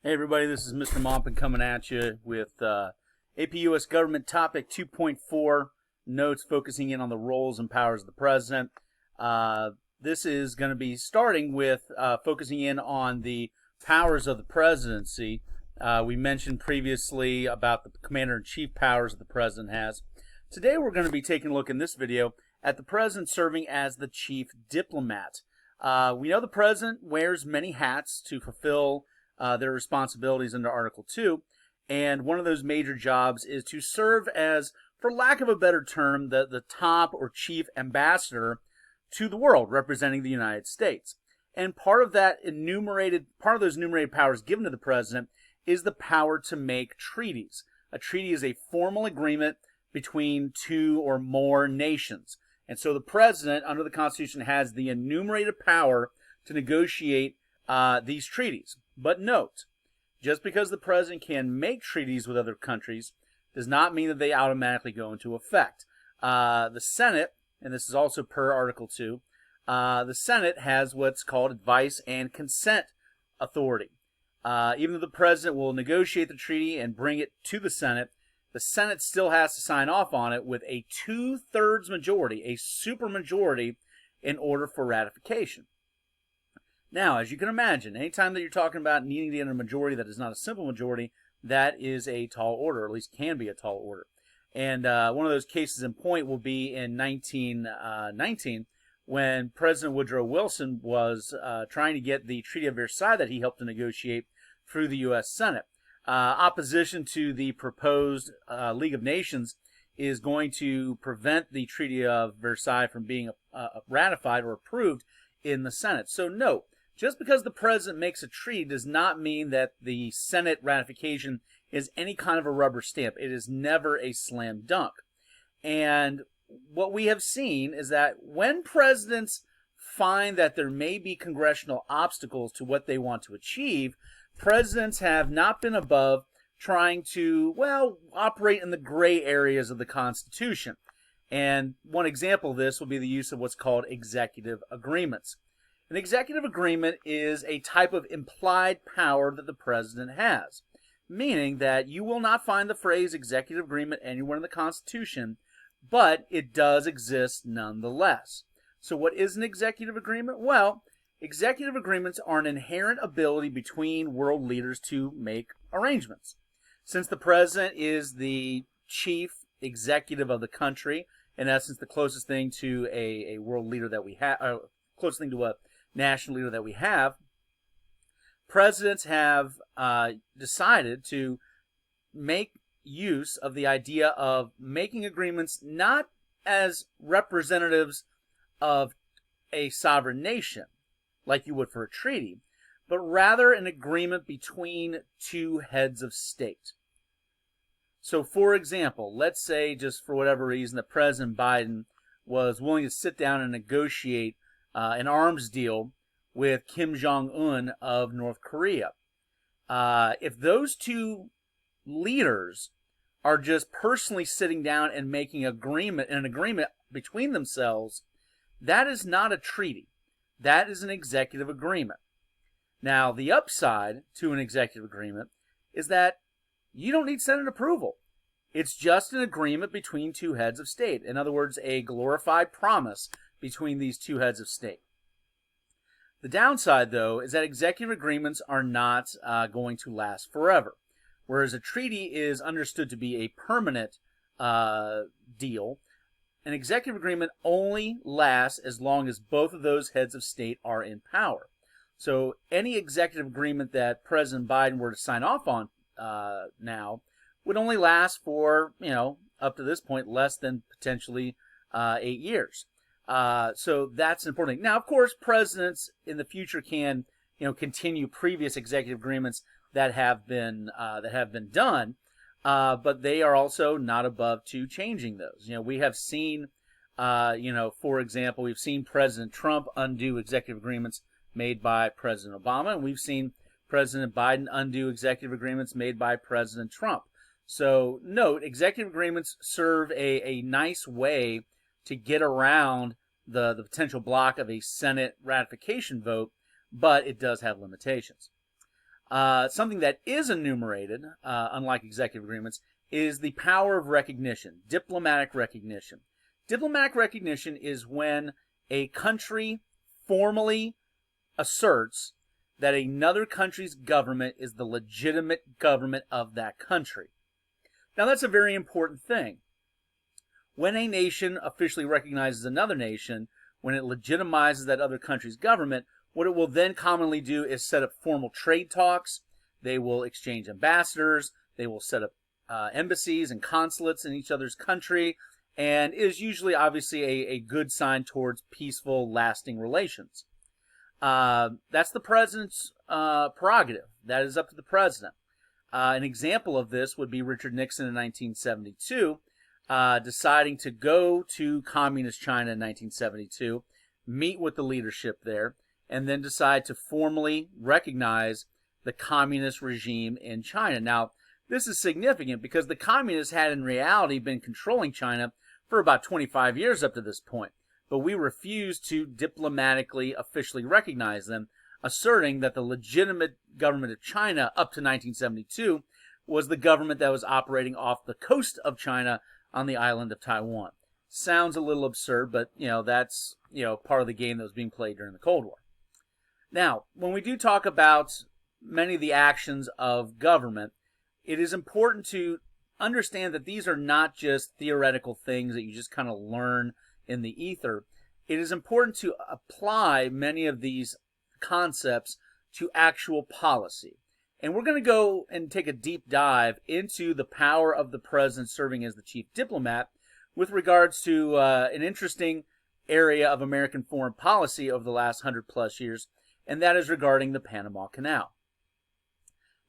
Hey everybody, this is Mr. Mompin coming at you with AP US Government Topic 2.4, notes focusing in on the roles and powers of the President. This is going to be starting with focusing in on the powers of the presidency. We mentioned previously about the Commander-in-Chief powers that the President has. Today we're going to be taking a look in this video at the President serving as the Chief Diplomat. We know the President wears many hats to fulfill their responsibilities under Article 2, and one of those major jobs is to serve as, for lack of a better term, the top or chief ambassador to the world, representing the United States. And part of those enumerated powers given to the President is the power to make treaties. A treaty is a formal agreement between two or more nations. And so the President, under the Constitution, has the enumerated power to negotiate these treaties. But note, just because the President can make treaties with other countries does not mean that they automatically go into effect. The Senate, and this is also per Article 2, the Senate has what's called advice and consent authority. Even though the President will negotiate the treaty and bring it to the Senate still has to sign off on it with a 2/3 majority, a supermajority, in order for ratification. Now, as you can imagine, anytime that you're talking about needing to get a majority that is not a simple majority, that is a tall order, or at least can be a tall order. And one of those cases in point will be in 1919, when President Woodrow Wilson was trying to get the Treaty of Versailles that he helped to negotiate through the U.S. Senate. Opposition to the proposed League of Nations is going to prevent the Treaty of Versailles from being ratified or approved in the Senate. So note, just because the President makes a treaty does not mean that the Senate ratification is any kind of a rubber stamp. It is never a slam dunk. And what we have seen is that when presidents find that there may be congressional obstacles to what they want to achieve, presidents have not been above trying to, operate in the gray areas of the Constitution. And one example of this will be the use of what's called executive agreements. An executive agreement is a type of implied power that the President has, meaning that you will not find the phrase executive agreement anywhere in the Constitution, but it does exist nonetheless. So what is an executive agreement? Well, executive agreements are an inherent ability between world leaders to make arrangements. Since the President is the chief executive of the country, in essence, the closest thing to a world leader that we have, closest thing to a national leader that we have, presidents have decided to make use of the idea of making agreements not as representatives of a sovereign nation, like you would for a treaty, but rather an agreement between two heads of state. So, for example, let's say, just for whatever reason, that President Biden was willing to sit down and negotiate an arms deal with Kim Jong-un of North Korea. If those two leaders are just personally sitting down and making an agreement between themselves, that is not a treaty. That is an executive agreement. Now, the upside to an executive agreement is that you don't need Senate approval. It's just an agreement between two heads of state. In other words, a glorified promise between these two heads of state. The downside, though, is that executive agreements are not going to last forever. Whereas a treaty is understood to be a permanent deal, an executive agreement only lasts as long as both of those heads of state are in power. So any executive agreement that President Biden were to sign off on now would only last for, up to this point, less than potentially 8 years. So that's important. Now, of course, presidents in the future can, continue previous executive agreements that have been done, but they are also not above to changing those. We have seen, for example, we've seen President Trump undo executive agreements made by President Obama, and we've seen President Biden undo executive agreements made by President Trump. So note, executive agreements serve a nice way to get around the potential block of a Senate ratification vote, but it does have limitations. Something that is enumerated, unlike executive agreements, is the power of recognition, diplomatic recognition. Diplomatic recognition is when a country formally asserts that another country's government is the legitimate government of that country. Now, that's a very important thing. When a nation officially recognizes another nation, when it legitimizes that other country's government, what it will then commonly do is set up formal trade talks. They will exchange ambassadors. They will set up embassies and consulates in each other's country, and is usually, obviously, a good sign towards peaceful, lasting relations. That's the president's prerogative. That is up to the president. An example of this would be Richard Nixon in 1972, deciding to go to communist China in 1972, meet with the leadership there, and then decide to formally recognize the communist regime in China. Now, this is significant because the communists had in reality been controlling China for about 25 years up to this point, but we refused to diplomatically, officially recognize them, asserting that the legitimate government of China up to 1972 was the government that was operating off the coast of China on the island of Taiwan. Sounds a little absurd, but that's part of the game that was being played during the Cold War. Now, when we do talk about many of the actions of government, it is important to understand that these are not just theoretical things that you just kind of learn in the ether. It is important to apply many of these concepts to actual policy. And we're going to go and take a deep dive into the power of the president serving as the chief diplomat with regards to an interesting area of American foreign policy over the last 100 plus years, and that is regarding the Panama Canal.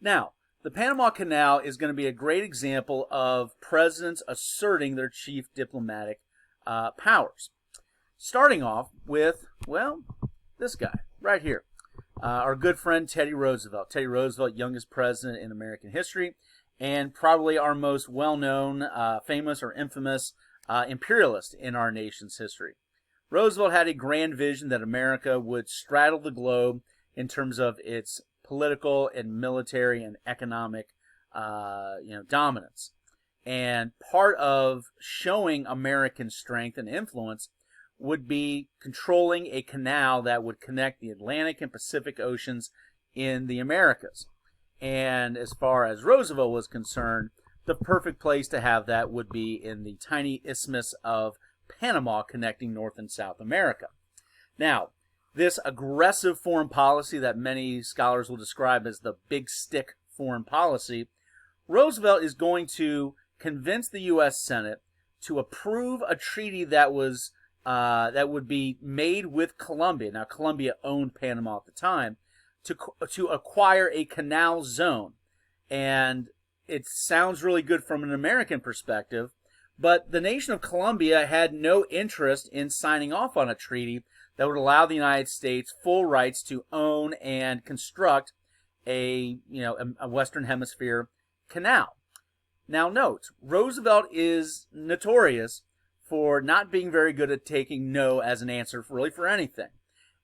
Now, the Panama Canal is going to be a great example of presidents asserting their chief diplomatic powers. Starting off with, this guy right here. Our good friend Teddy Roosevelt. Teddy Roosevelt, youngest president in American history, and probably our most well-known, famous or infamous imperialist in our nation's history. Roosevelt had a grand vision that America would straddle the globe in terms of its political and military and economic dominance. And part of showing American strength and influence would be controlling a canal that would connect the Atlantic and Pacific Oceans in the Americas. And as far as Roosevelt was concerned, the perfect place to have that would be in the tiny isthmus of Panama connecting North and South America. Now, this aggressive foreign policy that many scholars will describe as the big stick foreign policy, Roosevelt is going to convince the U.S. Senate to approve a treaty that would be made with Colombia. Now, Colombia owned Panama at the time, to acquire a canal zone. And it sounds really good from an American perspective, but the nation of Colombia had no interest in signing off on a treaty that would allow the United States full rights to own and construct a Western Hemisphere canal. Now note, Roosevelt is notorious for not being very good at taking no as an answer really for anything.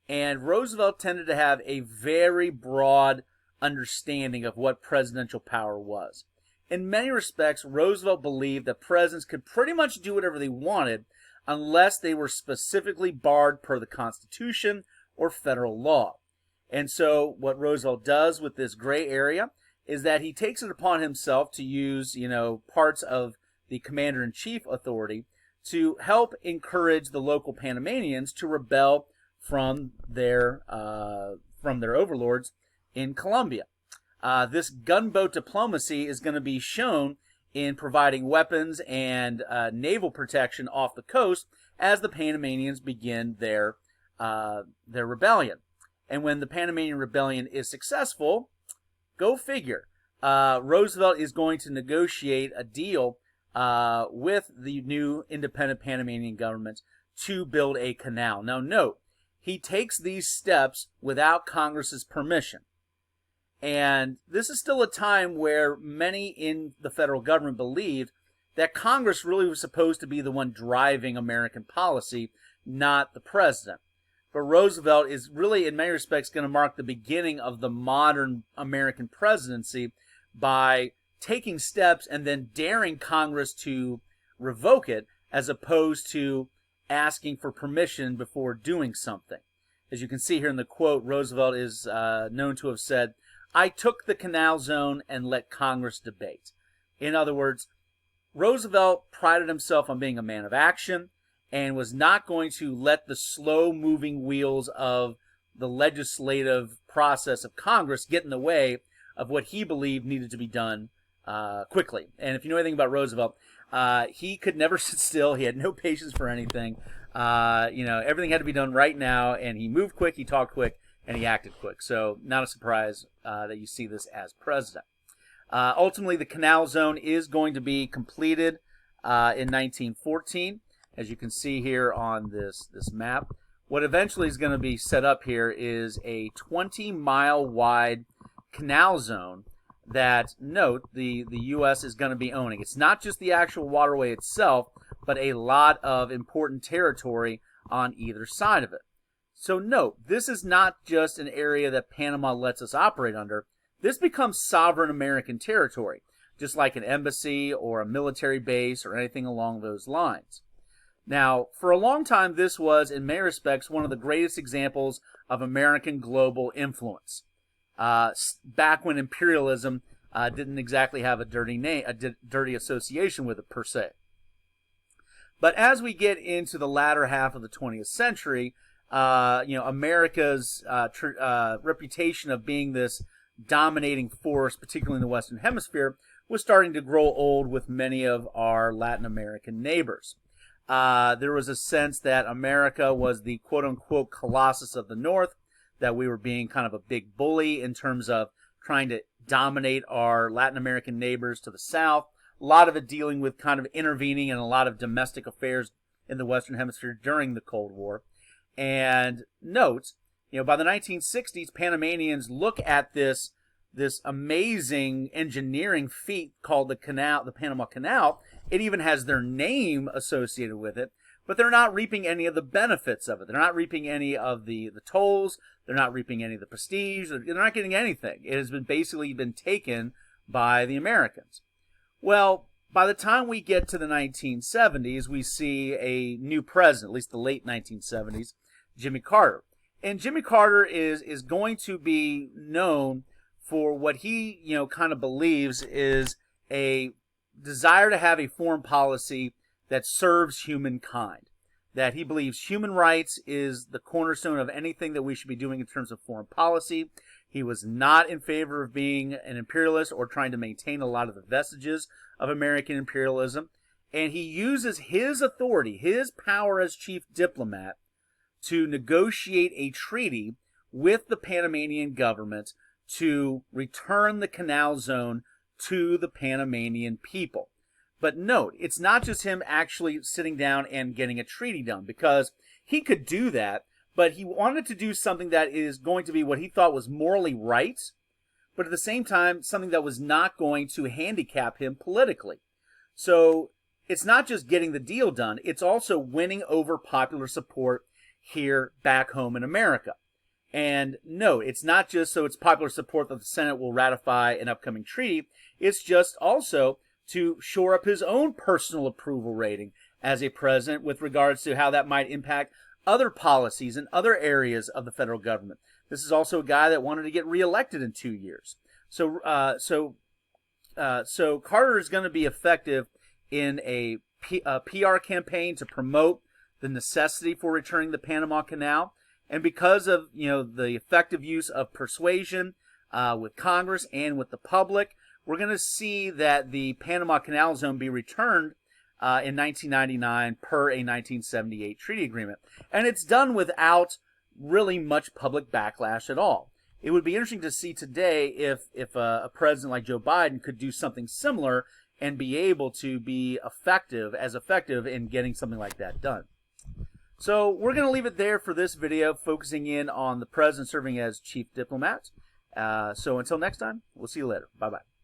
And Roosevelt tended to have a very broad understanding of what presidential power was. In many respects, Roosevelt believed that presidents could pretty much do whatever they wanted unless they were specifically barred per the Constitution or federal law. And so what Roosevelt does with this gray area is that he takes it upon himself to use, parts of the commander-in-chief authority to help encourage the local Panamanians to rebel from their overlords in Colombia. This gunboat diplomacy is going to be shown in providing weapons and naval protection off the coast as the Panamanians begin their rebellion. And when the Panamanian rebellion is successful, go figure, Roosevelt is going to negotiate a deal with the new independent Panamanian government to build a canal. Now note, he takes these steps without Congress's permission. And this is still a time where many in the federal government believed that Congress really was supposed to be the one driving American policy, not the president. But Roosevelt is really, in many respects, going to mark the beginning of the modern American presidency by taking steps and then daring Congress to revoke it, as opposed to asking for permission before doing something. As you can see here in the quote, Roosevelt is known to have said, "I took the Canal Zone and let Congress debate." In other words, Roosevelt prided himself on being a man of action and was not going to let the slow-moving wheels of the legislative process of Congress get in the way of what he believed needed to be done quickly. And if you know anything about Roosevelt, he could never sit still. He had no patience for anything. Everything had to be done right now, and he moved quick, he talked quick, and he acted quick. So not a surprise that you see this as president. Ultimately, the Canal Zone is going to be completed in 1914. As you can see here on this map, what eventually is going to be set up here is a 20-mile wide canal zone that, note, the U.S. is going to be owning. It's not just the actual waterway itself, but a lot of important territory on either side of it. So note, this is not just an area that Panama lets us operate under. This becomes sovereign American territory, just like an embassy or a military base or anything along those lines. Now, for a long time, this was, in many respects, one of the greatest examples of American global influence. Back when imperialism didn't exactly have a dirty name, a dirty association with it per se. But as we get into the latter half of the 20th century, America's reputation of being this dominating force, particularly in the Western Hemisphere, was starting to grow old with many of our Latin American neighbors. There was a sense that America was the quote-unquote Colossus of the North, that we were being kind of a big bully in terms of trying to dominate our Latin American neighbors to the south. A lot of it dealing with kind of intervening in a lot of domestic affairs in the Western Hemisphere during the Cold War. And note, by the 1960s, Panamanians look at this amazing engineering feat called the Panama Canal. It even has their name associated with it, but they're not reaping any of the benefits of it. They're not reaping any of the tolls. They're not reaping any of the prestige. They're not getting anything. It has basically been taken by the Americans. Well, by the time we get to the 1970s, we see a new president, at least the late 1970s, Jimmy Carter. And Jimmy Carter is going to be known for what he, kind of believes is a desire to have a foreign policy that serves humankind. That he believes human rights is the cornerstone of anything that we should be doing in terms of foreign policy. He was not in favor of being an imperialist or trying to maintain a lot of the vestiges of American imperialism. And he uses his authority, his power as chief diplomat, to negotiate a treaty with the Panamanian government to return the Canal Zone to the Panamanian people. But note, it's not just him actually sitting down and getting a treaty done, because he could do that, but he wanted to do something that is going to be what he thought was morally right, but at the same time, something that was not going to handicap him politically. So it's not just getting the deal done, it's also winning over popular support here back home in America. And no, it's not just so it's popular support that the Senate will ratify an upcoming treaty. It's just also to shore up his own personal approval rating as a president with regards to how that might impact other policies in other areas of the federal government. This is also a guy that wanted to get reelected in 2 years. So Carter is going to be effective in a PR campaign to promote the necessity for returning the Panama Canal. And because of, the effective use of persuasion with Congress and with the public, we're going to see that the Panama Canal Zone be returned in 1999 per a 1978 treaty agreement. And it's done without really much public backlash at all. It would be interesting to see today if a president like Joe Biden could do something similar and be able to be effective in getting something like that done. So we're going to leave it there for this video, focusing in on the president serving as chief diplomat. So until next time, we'll see you later. Bye-bye.